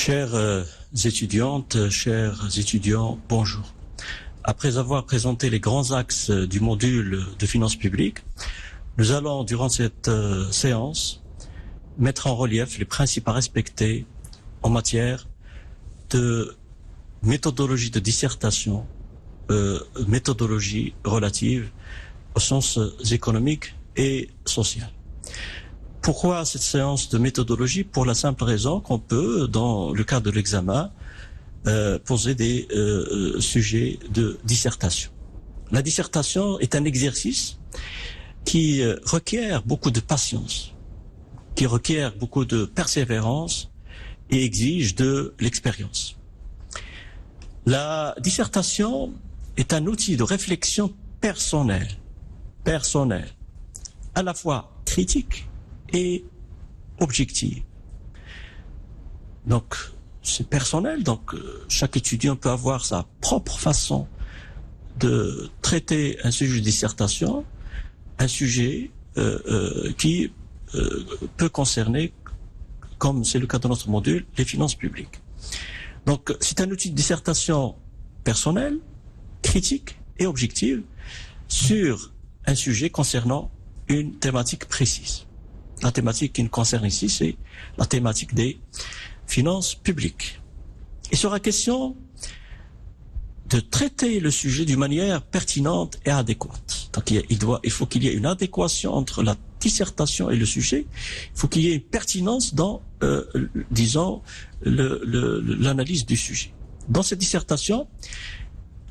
Chères étudiantes, chers étudiants, bonjour. Après avoir présenté les grands axes du module de finances publiques, nous allons, durant cette séance, mettre en relief les principes à respecter en matière de méthodologie de dissertation, méthodologie relative aux sciences économiques et sociales. Pourquoi cette séance de méthodologie? Pour la simple raison qu'on peut, dans le cadre de l'examen, poser des sujets de dissertation. La dissertation est un exercice qui requiert beaucoup de patience, qui requiert beaucoup de persévérance et exige de l'expérience. La dissertation est un outil de réflexion personnelle, à la fois critique et objective. Donc, c'est personnel, donc chaque étudiant peut avoir sa propre façon de traiter un sujet de dissertation, un sujet qui peut concerner, comme c'est le cas de notre module, les finances publiques. Donc, c'est un outil de dissertation personnel, critique et objective sur un sujet concernant une thématique précise. La thématique qui nous concerne ici, c'est la thématique des finances publiques. Il sera question de traiter le sujet d'une manière pertinente et adéquate. Donc il faut qu'il y ait une adéquation entre la dissertation et le sujet. Il faut qu'il y ait une pertinence dans, disons, l'analyse du sujet. Dans cette dissertation,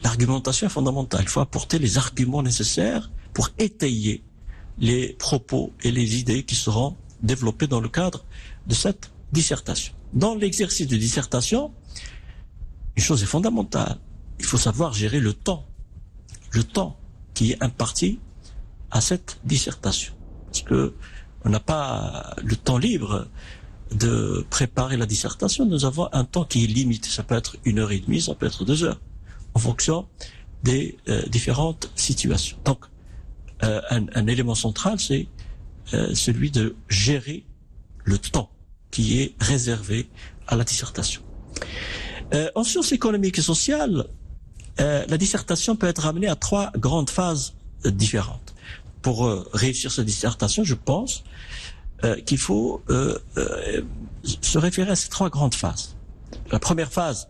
l'argumentation est fondamentale. Il faut apporter les arguments nécessaires pour étayer les propos et les idées qui seront développées dans le cadre de cette dissertation. Dans l'exercice de dissertation, une chose est fondamentale. Il faut savoir gérer le temps qui est imparti à cette dissertation. Parce que on n'a pas le temps libre de préparer la dissertation. Nous avons un temps qui est limité. Ça peut être 1h30, ça peut être 2 heures, en fonction des différentes situations. Donc, un élément central, c'est celui de gérer le temps qui est réservé à la dissertation. En sciences économiques et sociales, la dissertation peut être amenée à 3 grandes phases différentes. Pour réussir cette dissertation, je pense qu'il faut se référer à ces 3 grandes phases. La première phase,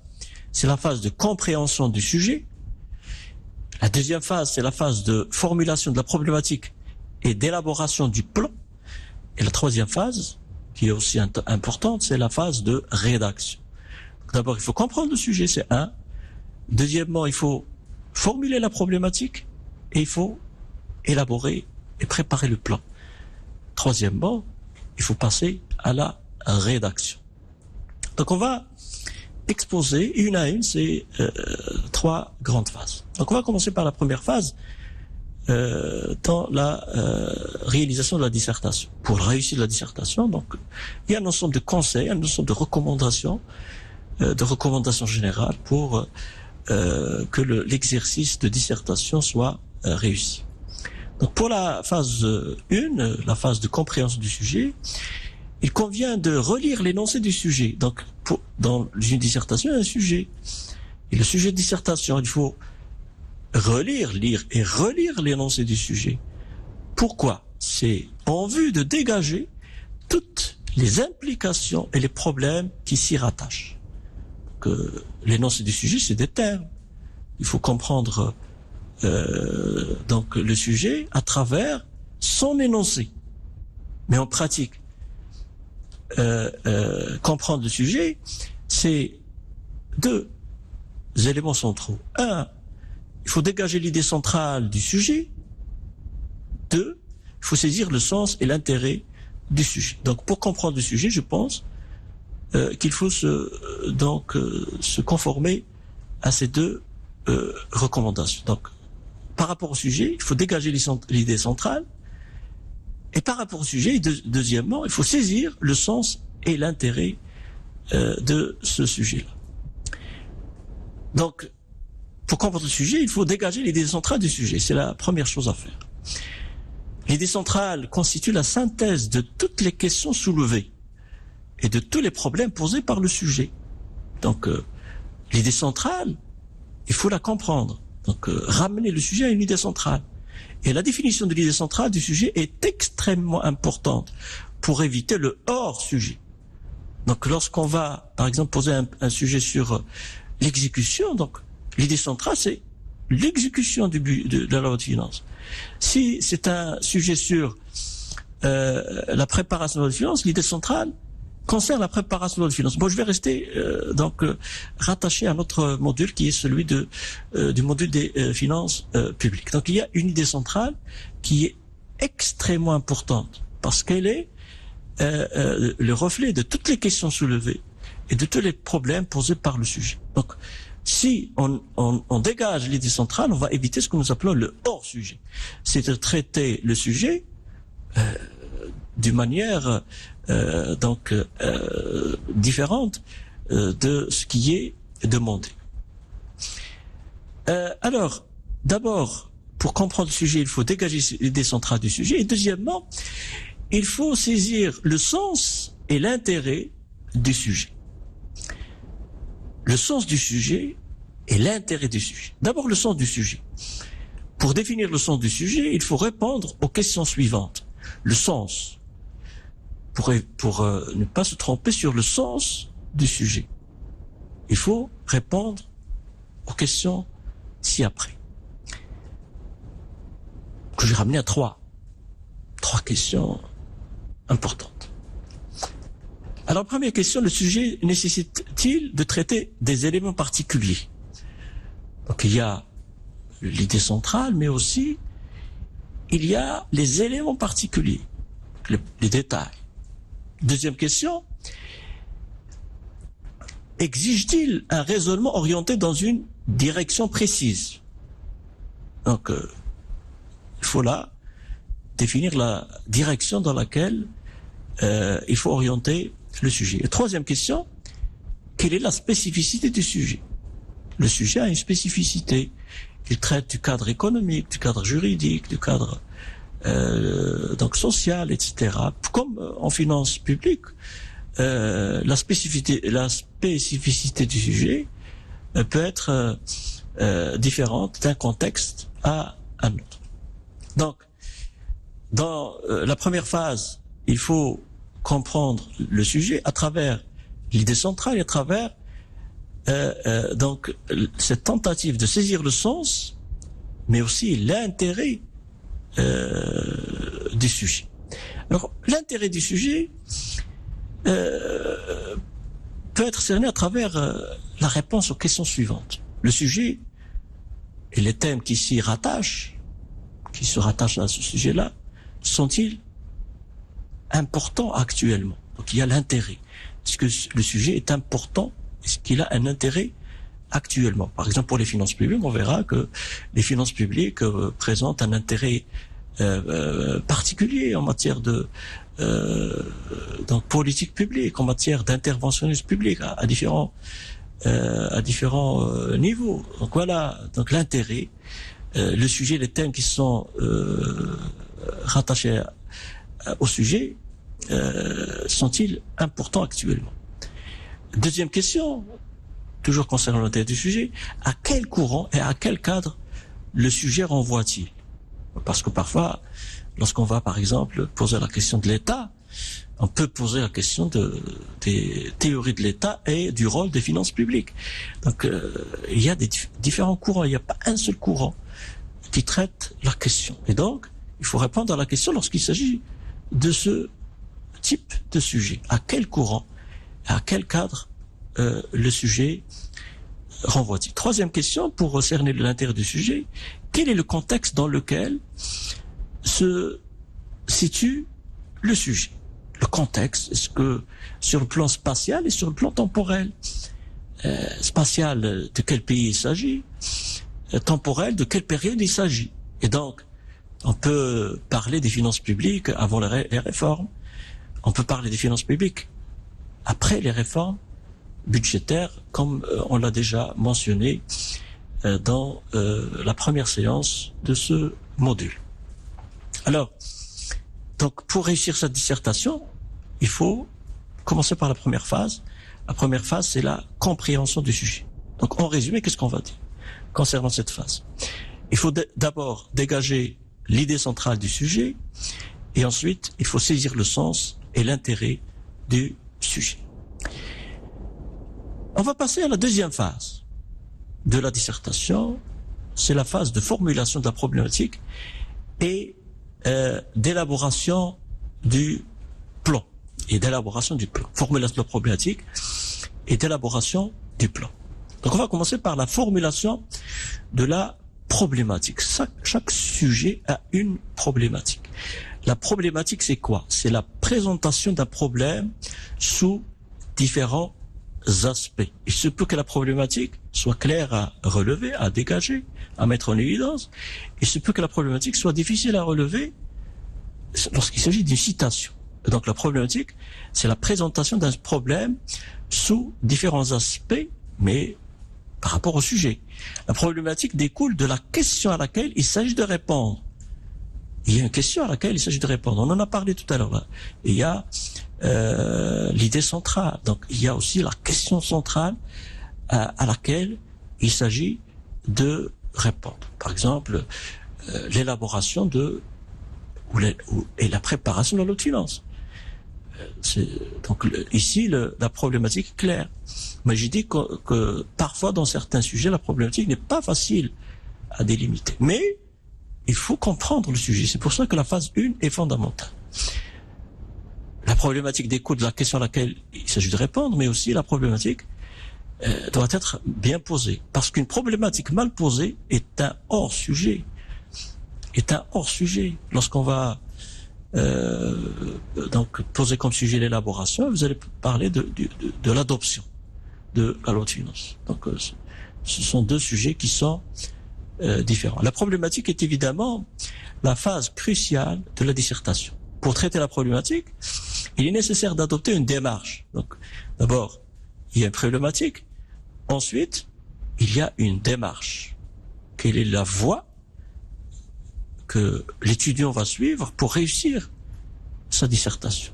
c'est la phase de compréhension du sujet. La deuxième phase, c'est la phase de formulation de la problématique et d'élaboration du plan. Et la troisième phase, qui est aussi importante, c'est la phase de rédaction. D'abord, il faut comprendre le sujet, c'est un. Deuxièmement, il faut formuler la problématique et il faut élaborer et préparer le plan. Troisièmement, il faut passer à la rédaction. Donc on va exposer une à une ces 3 grandes phases. Donc on va commencer par la première phase dans la réalisation de la dissertation. Pour réussir la dissertation, donc il y a un ensemble de conseils, un ensemble de recommandations générales pour que l'exercice de dissertation soit réussi. Donc pour la phase 1, la phase de compréhension du sujet, il convient de relire l'énoncé du sujet. Donc dans une dissertation, il y a un sujet. Et le sujet de dissertation, il faut lire et relire l'énoncé du sujet. Pourquoi? C'est en vue de dégager toutes les implications et les problèmes qui s'y rattachent. L'énoncé du sujet, c'est des termes. Il faut comprendre donc le sujet à travers son énoncé. Mais en pratique, comprendre le sujet, c'est 2 éléments centraux. 1, il faut dégager l'idée centrale du sujet. 2, il faut saisir le sens et l'intérêt du sujet. Donc, pour comprendre le sujet, je pense qu'il faut se conformer à ces 2 recommandations. Donc, par rapport au sujet, il faut dégager l'idée centrale. Et par rapport au sujet, deuxièmement, il faut saisir le sens et l'intérêt de ce sujet-là. Donc, pour comprendre le sujet, il faut dégager l'idée centrale du sujet. C'est la première chose à faire. L'idée centrale constitue la synthèse de toutes les questions soulevées et de tous les problèmes posés par le sujet. Donc, l'idée centrale, il faut la comprendre. Donc, ramener le sujet à une idée centrale. Et la définition de l'idée centrale du sujet est extrêmement importante pour éviter le hors-sujet. Donc, lorsqu'on va, par exemple, poser un sujet sur l'exécution, donc, l'idée centrale, c'est l'exécution de la loi de finances. Si c'est un sujet sur la préparation de la loi de finances, l'idée centrale concerne la préparation de la loi de finances. Bon, je vais rester rattaché à notre module qui est celui du module des finances publiques. Donc, il y a une idée centrale qui est extrêmement importante parce qu'elle est le reflet de toutes les questions soulevées et de tous les problèmes posés par le sujet. Donc, si on dégage l'idée centrale, on va éviter ce que nous appelons le hors-sujet. C'est de traiter le sujet d'une manière différente de ce qui est demandé. Alors, d'abord, pour comprendre le sujet, il faut dégager l'idée centrale du sujet. Et deuxièmement, il faut saisir le sens et l'intérêt du sujet. Le sens du sujet et l'intérêt du sujet. D'abord, le sens du sujet. Pour définir le sens du sujet, il faut répondre aux questions suivantes. Le sens. Pour ne pas se tromper sur le sens du sujet, il faut répondre aux questions ci-après. Que j'ai ramené à trois questions importantes. Alors, première question, le sujet nécessite-t-il de traiter des éléments particuliers? Donc, il y a l'idée centrale, mais aussi, il y a les éléments particuliers, les détails. Deuxième question, exige-t-il un raisonnement orienté dans une direction précise? Donc, il faut là définir la direction dans laquelle il faut orienter le sujet. Et troisième question, quelle est la spécificité du sujet? Le sujet a une spécificité. Il traite du cadre économique, du cadre juridique, du cadre donc social, etc. Comme en finance publique, la spécificité du sujet peut être différente d'un contexte à un autre. Donc, dans la première phase, il faut comprendre le sujet à travers l'idée centrale et à travers donc cette tentative de saisir le sens, mais aussi l'intérêt du sujet. Alors, l'intérêt du sujet peut être cerné à travers la réponse aux questions suivantes. Le sujet et les thèmes qui s'y rattachent, qui se rattachent à ce sujet-là, sont-ils importants actuellement? Donc, il y a l'intérêt. Est-ce que le sujet est important? Est-ce qu'il a un intérêt actuellement? Par exemple, pour les finances publiques, on verra que les finances publiques présentent un intérêt particulier en matière de donc politique publique, en matière d'interventionnisme public à différents niveaux. Donc voilà, donc l'intérêt, le sujet, les thèmes qui sont rattachés au sujet sont-ils importants actuellement? Deuxième question, toujours concernant l'intérêt du sujet, à quel courant et à quel cadre le sujet renvoie-t-il? Parce que parfois, lorsqu'on va par exemple poser la question de l'État, on peut poser la question des théories de l'État et du rôle des finances publiques. Donc il y a des différents courants, il n'y a pas un seul courant qui traite la question. Et donc, il faut répondre à la question lorsqu'il s'agit de ce type de sujet. À quel courant, à quel cadre le sujet renvoie-t-il? Troisième question, pour cerner l'intérêt du sujet, quel est le contexte dans lequel se situe le sujet? Le contexte, est-ce que sur le plan spatial et sur le plan temporel? Spatial, de quel pays il s'agit? Temporel, de quelle période il s'agit? Et donc, on peut parler des finances publiques avant les réformes. On peut parler des finances publiques après les réformes budgétaires, comme on l'a déjà mentionné dans la première séance de ce module. Alors, donc pour réussir cette dissertation, il faut commencer par la première phase, La première phase, c'est la compréhension du sujet. Donc, en résumé, qu'est-ce qu'on va dire concernant cette phase? Il faut d'abord dégager l'idée centrale du sujet, et ensuite, il faut saisir le sens et l'intérêt du sujet. On va passer à la deuxième phase de la dissertation. C'est la phase de formulation de la problématique et d'élaboration du plan. Formulation de la problématique et d'élaboration du plan. Donc on va commencer par la formulation de la problématique. Chaque sujet a une problématique. La problématique, c'est quoi? C'est la présentation d'un problème sous différents aspects. Il se peut que la problématique soit claire à relever, à dégager, à mettre en évidence. Il se peut que la problématique soit difficile à relever lorsqu'il s'agit d'une citation. Et donc la problématique, c'est la présentation d'un problème sous différents aspects, mais par rapport au sujet. La problématique découle de la question à laquelle il s'agit de répondre. Il y a une question à laquelle il s'agit de répondre. On en a parlé tout à l'heure. Là. Il y a l'idée centrale. Donc il y a aussi la question centrale à laquelle il s'agit de répondre. Par exemple, l'élaboration et la préparation de la loi de finances. Donc ici, la problématique est claire. Mais j'ai dit que parfois, dans certains sujets, la problématique n'est pas facile à délimiter. Mais il faut comprendre le sujet. C'est pour ça que la phase 1 est fondamentale. La problématique découle de la question à laquelle il s'agit de répondre, mais aussi la problématique doit être bien posée. Parce qu'une problématique mal posée est un hors-sujet. Lorsqu'on va donc poser comme sujet l'élaboration, vous allez parler de l'adoption de la loi de finances. Donc ce sont deux sujets qui sont différents. La problématique est évidemment la phase cruciale de la dissertation. Pour traiter la problématique, il est nécessaire d'adopter une démarche. Donc d'abord, il y a une problématique. Ensuite, il y a une démarche. Quelle est la voie que l'étudiant va suivre pour réussir sa dissertation?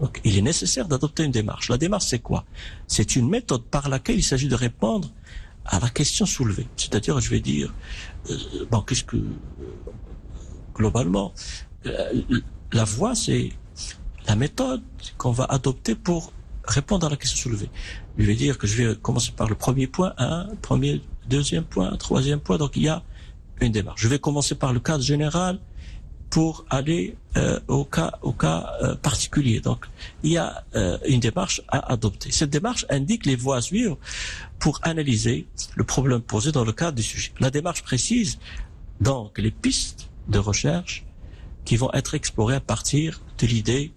Donc, il est nécessaire d'adopter une démarche. La démarche, c'est quoi? C'est une méthode par laquelle il s'agit de répondre à la question soulevée. C'est-à-dire, je vais dire, globalement, la voie, c'est la méthode qu'on va adopter pour répondre à la question soulevée. Je vais dire que je vais commencer par le premier point, deuxième point, troisième point. Donc, il y a une démarche. Je vais commencer par le cadre général pour aller au cas particulier. Donc, il y a une démarche à adopter. Cette démarche indique les voies à suivre pour analyser le problème posé dans le cadre du sujet. La démarche précise donc les pistes de recherche qui vont être explorées à partir de l'idée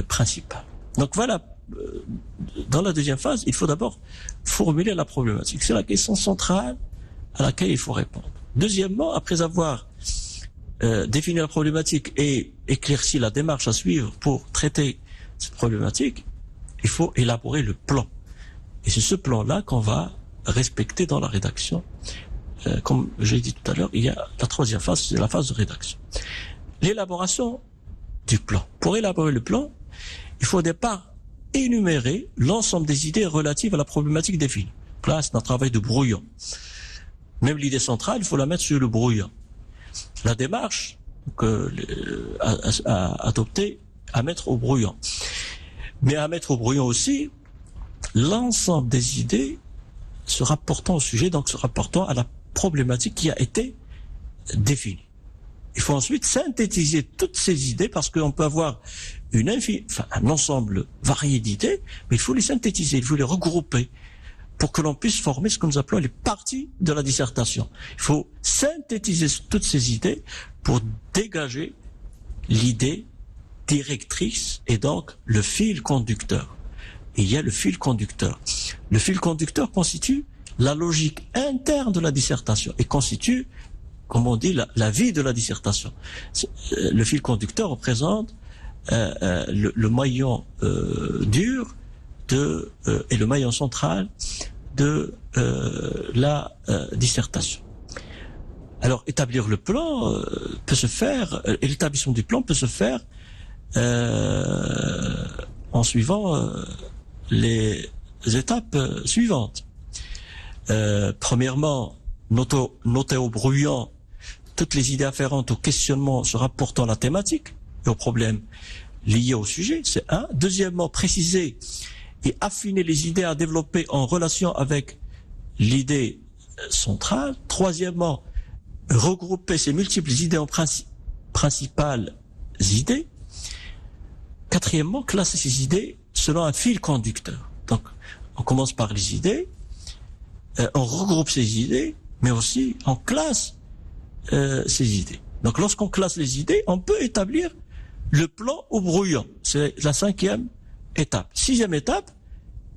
principale. Donc voilà, dans la deuxième phase, il faut d'abord formuler la problématique. C'est la question centrale à laquelle il faut répondre. Deuxièmement, après avoir défini la problématique et éclairci la démarche à suivre pour traiter cette problématique, il faut élaborer le plan. Et c'est ce plan-là qu'on va respecter dans la rédaction. Comme j'ai dit tout à l'heure, il y a la troisième phase, c'est la phase de rédaction. L'élaboration du plan. Pour élaborer le plan, il faut au départ énumérer l'ensemble des idées relatives à la problématique définie. Là, c'est un travail de brouillon. Même l'idée centrale, il faut la mettre sur le brouillon. La démarche à adopter, à mettre au brouillon. Mais à mettre au brouillon aussi l'ensemble des idées se rapportant au sujet, donc se rapportant à la problématique qui a été définie. Il faut ensuite synthétiser toutes ces idées parce qu'on peut avoir un ensemble varié d'idées, mais il faut les synthétiser, il faut les regrouper pour que l'on puisse former ce que nous appelons les parties de la dissertation. Il faut synthétiser toutes ces idées pour dégager l'idée directrice et donc le fil conducteur. Et il y a le fil conducteur. Le fil conducteur constitue la logique interne de la dissertation et constitue, comme on dit, la vie de la dissertation. Le fil conducteur représente le maillon dur et le maillon central de la dissertation. Alors, établir le plan peut se faire, et l'établissement du plan peut se faire en suivant les étapes suivantes. Premièrement, noter au brouillon toutes les idées afférentes au questionnement se rapportant à la thématique et aux problèmes liés au sujet, c'est un. Deuxièmement, préciser et affiner les idées à développer en relation avec l'idée centrale. Troisièmement, regrouper ces multiples idées en principales idées. Quatrièmement, classer ces idées selon un fil conducteur. Donc, on commence par les idées, on regroupe ces idées, mais aussi on classe ces idées. Donc, lorsqu'on classe les idées, on peut établir le plan au brouillon. C'est la 5e étape. 6e étape,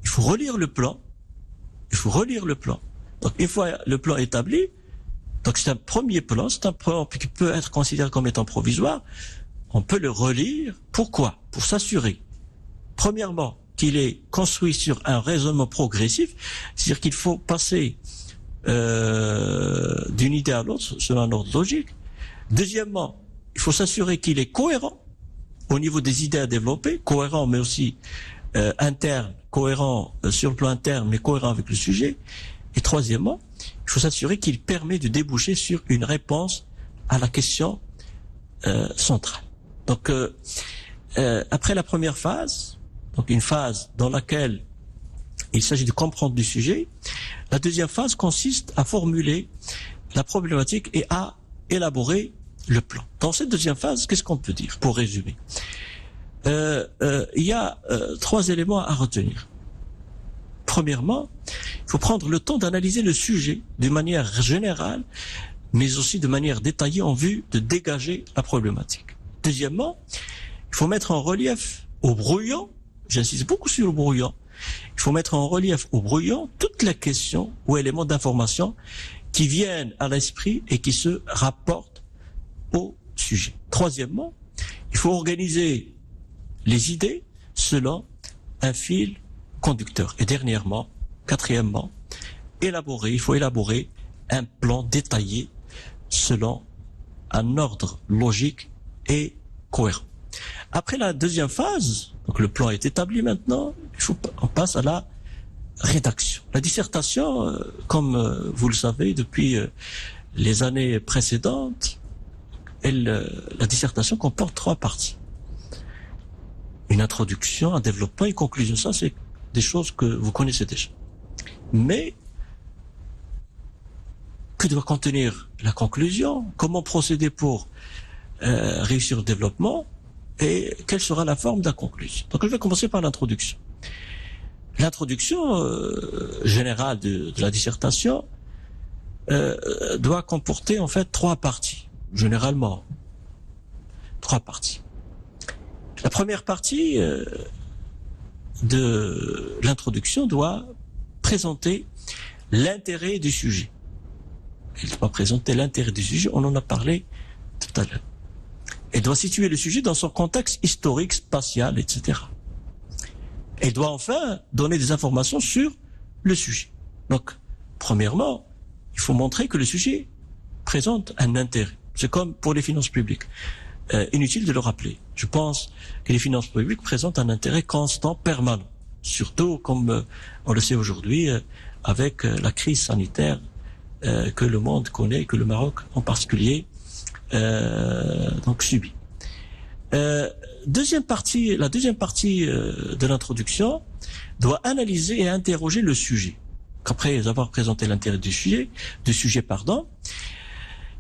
il faut relire le plan. Il faut relire le plan. Donc, une fois le plan établi, donc c'est un premier plan, c'est un plan qui peut être considéré comme étant provisoire, on peut le relire. Pourquoi? Pour s'assurer, premièrement, qu'il est construit sur un raisonnement progressif, c'est-à-dire qu'il faut passer d'une idée à l'autre selon un ordre logique. Deuxièmement, il faut s'assurer qu'il est cohérent au niveau des idées à développer, cohérent mais aussi interne, cohérent sur le plan interne mais cohérent avec le sujet. Et troisièmement, il faut s'assurer qu'il permet de déboucher sur une réponse à la question centrale. Donc, après la première phase, donc une phase dans laquelle il s'agit de comprendre du sujet, la deuxième phase consiste à formuler la problématique et à élaborer le plan. Dans cette deuxième phase, qu'est-ce qu'on peut dire pour résumer? Il y a 3 éléments à retenir. Premièrement, il faut prendre le temps d'analyser le sujet de manière générale, mais aussi de manière détaillée en vue de dégager la problématique. Deuxièmement, il faut mettre en relief au brouillon, j'insiste beaucoup sur le brouillon, il faut mettre en relief au brouillon toutes les questions ou éléments d'information qui viennent à l'esprit et qui se rapportent au sujet. Troisièmement, il faut organiser les idées selon un fil conducteur. Et dernièrement, quatrièmement, il faut élaborer un plan détaillé selon un ordre logique et cohérent. Après la deuxième phase, donc le plan est établi maintenant, on passe à la rédaction. La dissertation, comme vous le savez depuis les années précédentes, la dissertation comporte 3 parties. Une introduction, un développement, une conclusion. Ça, c'est des choses que vous connaissez déjà. Mais que doit contenir la conclusion? Comment procéder pour réussir le développement? Et quelle sera la forme de la conclusion? Donc, je vais commencer par l'introduction. L'introduction générale de la dissertation doit comporter en fait 3 parties, généralement 3 parties. La première partie de l'introduction doit présenter l'intérêt du sujet. Elle doit présenter l'intérêt du sujet, on en a parlé tout à l'heure. Elle doit situer le sujet dans son contexte historique, spatial, etc. Elle doit enfin donner des informations sur le sujet. Donc, premièrement, il faut montrer que le sujet présente un intérêt. C'est comme pour les finances publiques. Inutile de le rappeler. Je pense que les finances publiques présentent un intérêt constant, permanent. Surtout, comme on le sait aujourd'hui, avec la crise sanitaire que le monde connaît, et que le Maroc en particulier donc subit. La deuxième partie de l'introduction doit analyser et interroger le sujet. Après avoir présenté l'intérêt du sujet,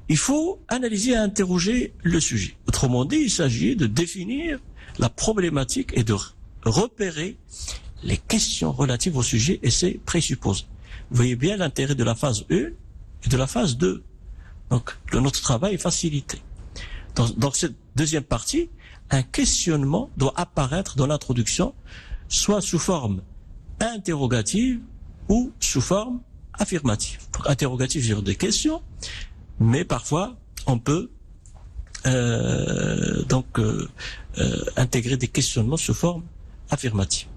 il faut analyser et interroger le sujet. Autrement dit, il s'agit de définir la problématique et de repérer les questions relatives au sujet et ses présupposés. Vous voyez bien l'intérêt de la phase 1 et de la phase 2. Donc, notre travail est facilité. Dans cette deuxième partie, un questionnement doit apparaître dans l'introduction, soit sous forme interrogative ou sous forme affirmative. Donc, interrogative, c'est-à-dire des questions, mais parfois, on peut intégrer des questionnements sous forme affirmative.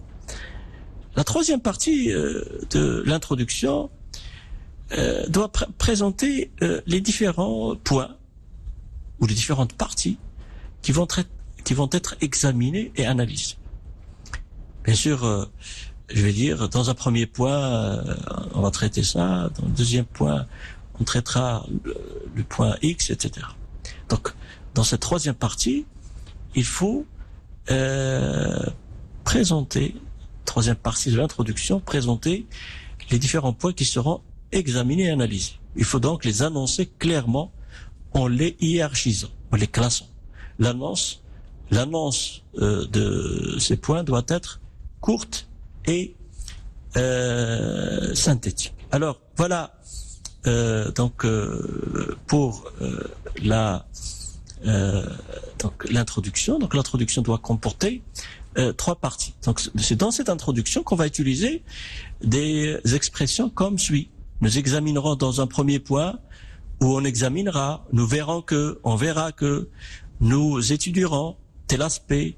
La troisième partie de l'introduction doit présenter les différents points ou les différentes parties qui vont être examinées et analysées. Bien sûr, je vais dire, dans un premier point, on va traiter ça. Dans le deuxième point, on traitera le point X, etc. Donc, dans cette troisième partie, il faut présenter, troisième partie de l'introduction, présenter les différents points qui seront examinés et analysés. Il faut donc les annoncer clairement en les hiérarchisant, en les classant. L'annonce de ces points doit être courte et synthétique. Alors voilà pour l'introduction. Donc l'introduction doit comporter trois parties. Donc c'est dans cette introduction qu'on va utiliser des expressions comme suit. Nous examinerons dans un premier point où on examinera, nous verrons que, on verra que, nous étudierons tel aspect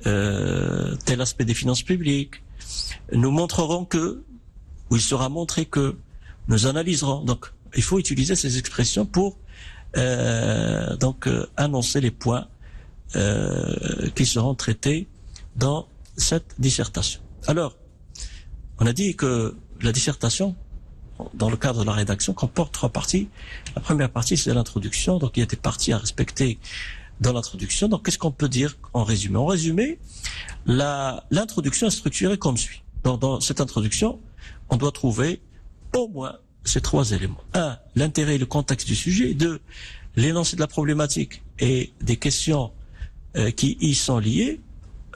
des finances publiques, nous montrerons que, ou il sera montré que, nous analyserons. Donc il faut utiliser ces expressions pour annoncer les points qui seront traités dans cette dissertation. Alors, on a dit que la dissertation, dans le cadre de la rédaction, comporte trois parties. La première partie, c'est l'introduction. Donc, il y a des parties à respecter dans l'introduction. Donc, qu'est-ce qu'on peut dire en résumé? En résumé, l'introduction est structurée comme suit. Dans cette introduction, on doit trouver au moins ces trois éléments. 1, l'intérêt et le contexte du sujet. 2, l'énoncé de la problématique et des questions qui y sont liées.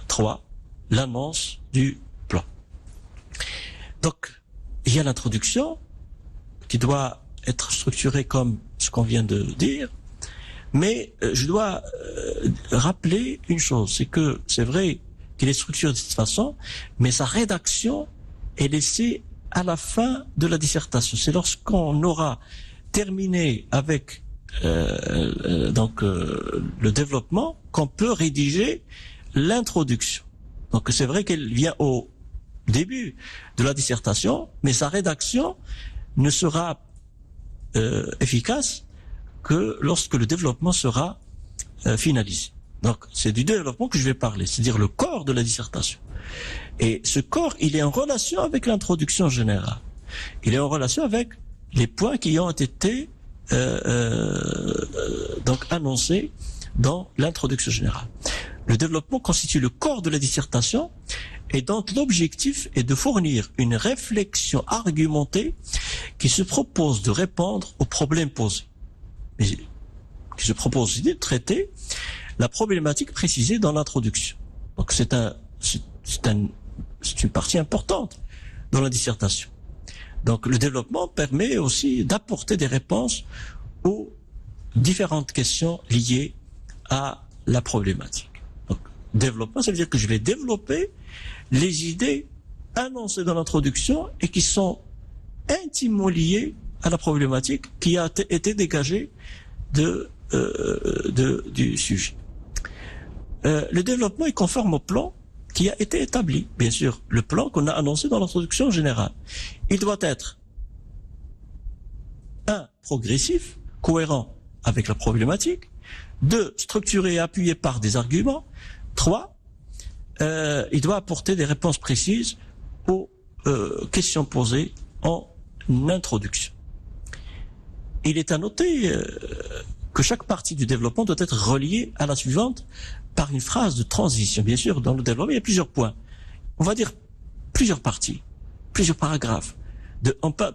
3, l'annonce du plan. Donc, il y a l'introduction qui doit être structurée comme ce qu'on vient de dire, mais je dois rappeler une chose, c'est que c'est vrai qu'il est structuré de cette façon, mais sa rédaction est laissée à la fin de la dissertation. C'est lorsqu'on aura terminé avec le développement qu'on peut rédiger l'introduction. Donc c'est vrai qu'elle vient au début de la dissertation, mais sa rédaction ne sera efficace que lorsque le développement sera finalisé. Donc c'est du développement que je vais parler, c'est-à-dire le corps de la dissertation. Et ce corps, il est en relation avec l'introduction générale. Il est en relation avec les points qui ont été annoncés dans l'introduction générale. Le développement constitue le corps de la dissertation et donc l'objectif est de fournir une réflexion argumentée qui se propose de répondre aux problèmes posés. Mais qui se propose aussi de traiter la problématique précisée dans l'introduction. Donc c'est une partie importante dans la dissertation. Donc le développement permet aussi d'apporter des réponses aux différentes questions liées à la problématique. Donc développement, ça veut dire que je vais développer les idées annoncées dans l'introduction et qui sont intimement liées à la problématique qui a été dégagée du sujet. Le développement est conforme au plan qui a été établi. Bien sûr, le plan qu'on a annoncé dans l'introduction générale. Il doit être 1, progressif, cohérent avec la problématique. 2, structuré et appuyé par des arguments. 3, il doit apporter des réponses précises aux questions posées en introduction. Il est à noter que chaque partie du développement doit être reliée à la suivante par une phrase de transition. Bien sûr, dans le développement, il y a plusieurs points. On va dire plusieurs parties, plusieurs paragraphes.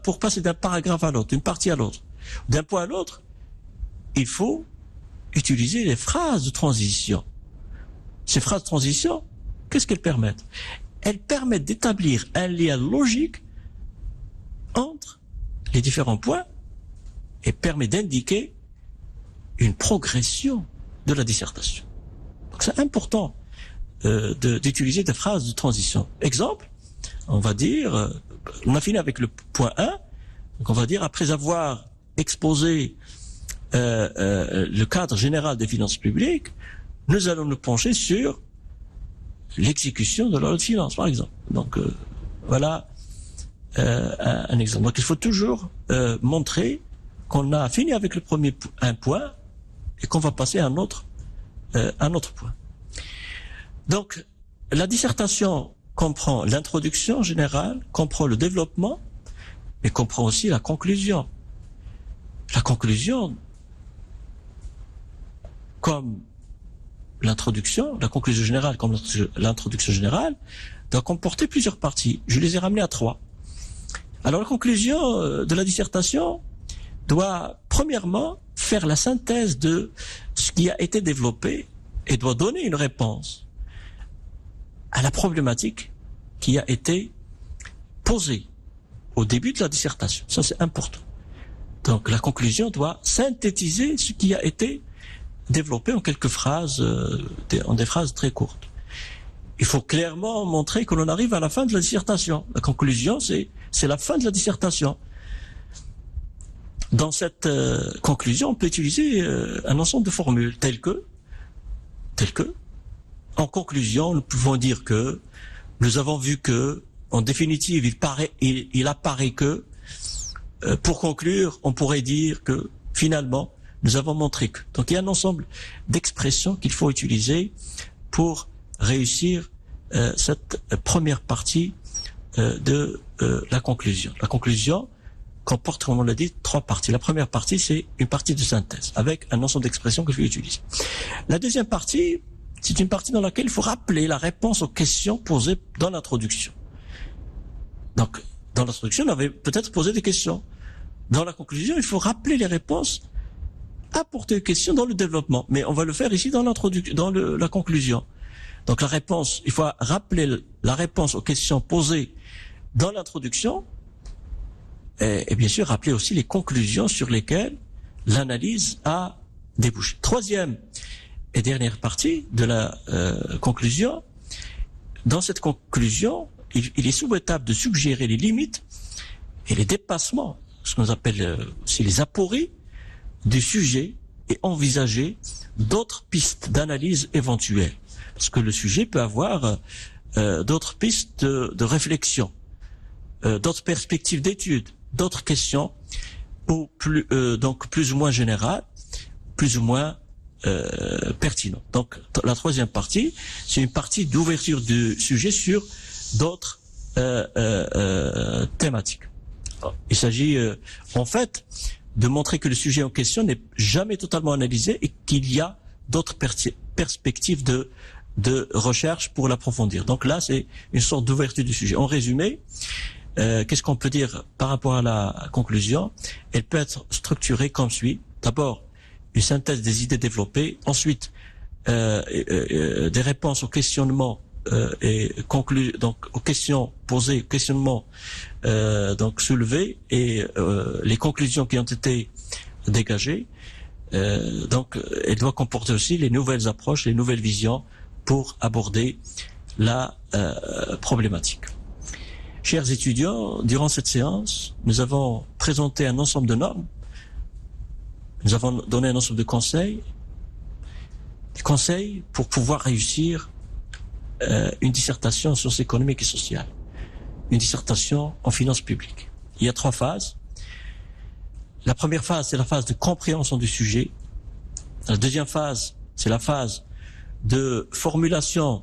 Pour passer d'un paragraphe à l'autre, d'une partie à l'autre, d'un point à l'autre, il faut utiliser les phrases de transition. Ces phrases de transition, qu'est-ce qu'elles permettent? Elles permettent d'établir un lien logique entre les différents points et permet d'indiquer une progression de la dissertation. Donc c'est important d'utiliser des phrases de transition. Exemple, on va dire, on a fini avec le point 1, donc on va dire, après avoir exposé le cadre général des finances publiques, nous allons nous pencher sur l'exécution de la loi de finances, par exemple. Donc voilà un exemple. Donc il faut toujours montrer qu'on a fini avec le premier point et qu'on va passer à un autre point. Donc la dissertation comprend l'introduction générale, comprend le développement, mais comprend aussi la conclusion. La conclusion, comme l'introduction, la conclusion générale comme l'introduction générale, doit comporter plusieurs parties. Je les ai ramenées à 3. Alors la conclusion de la dissertation doit premièrement faire la synthèse de ce qui a été développé et doit donner une réponse à la problématique qui a été posée au début de la dissertation. Ça, c'est important. Donc la conclusion doit synthétiser ce qui a été développé en quelques phrases, en des phrases très courtes. Il faut clairement montrer que l'on arrive à la fin de la dissertation. La conclusion, c'est la fin de la dissertation. Dans cette conclusion, on peut utiliser un ensemble de formules telles que, en conclusion, nous pouvons dire que nous avons vu que, en définitive, il apparaît que, pour conclure, on pourrait dire que, finalement, nous avons montré que. Donc il y a un ensemble d'expressions qu'il faut utiliser pour réussir cette première partie de la conclusion. La conclusion comporte, comme on l'a dit, 3 parties. La première partie, c'est une partie de synthèse, avec un ensemble d'expressions que je vais utiliser. La deuxième partie, c'est une partie dans laquelle il faut rappeler la réponse aux questions posées dans l'introduction. Donc, dans l'introduction, on avait peut-être posé des questions. Dans la conclusion, il faut rappeler les réponses, apporter des questions dans le développement. Mais on va le faire ici dans la conclusion. Donc la réponse, il faut rappeler la réponse aux questions posées dans l'introduction et bien sûr rappeler aussi les conclusions sur lesquelles l'analyse a débouché. Troisième et dernière partie de la conclusion. Dans cette conclusion, il est souhaitable de suggérer les limites et les dépassements, ce qu'on appelle aussi les apories du sujet et envisager d'autres pistes d'analyse éventuelles. Parce que le sujet peut avoir d'autres pistes de réflexion, d'autres perspectives d'études, d'autres questions, donc plus ou moins générales, plus ou moins pertinentes. Donc la troisième partie, c'est une partie d'ouverture du sujet sur d'autres thématiques. Il s'agit en fait de montrer que le sujet en question n'est jamais totalement analysé et qu'il y a d'autres perspectives de recherche pour l'approfondir. Donc là, c'est une sorte d'ouverture du sujet. En résumé, qu'est-ce qu'on peut dire par rapport à la conclusion? Elle peut être structurée comme suit. D'abord, une synthèse des idées développées. Ensuite, des réponses aux questionnements donc aux questions posées, questionnements donc soulevés et les conclusions qui ont été dégagées. Donc, elle doit comporter aussi les nouvelles approches, les nouvelles visions pour aborder la problématique. Chers étudiants, durant cette séance, nous avons présenté un ensemble de normes, nous avons donné un ensemble de conseils, des conseils pour pouvoir réussir une dissertation en sciences économiques et sociales, une dissertation en finances publiques. Il y a 3 phases. La première phase, c'est la phase de compréhension du sujet. La deuxième phase, c'est la phase de formulation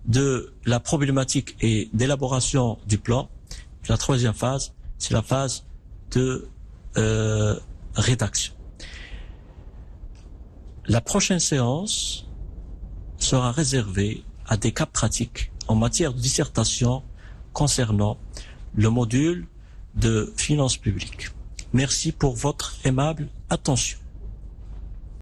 de la problématique et d'élaboration du plan. La troisième phase, c'est la phase de rédaction. La prochaine séance sera réservée à des cas pratiques en matière de dissertation concernant le module de finances publiques. Merci pour votre aimable attention.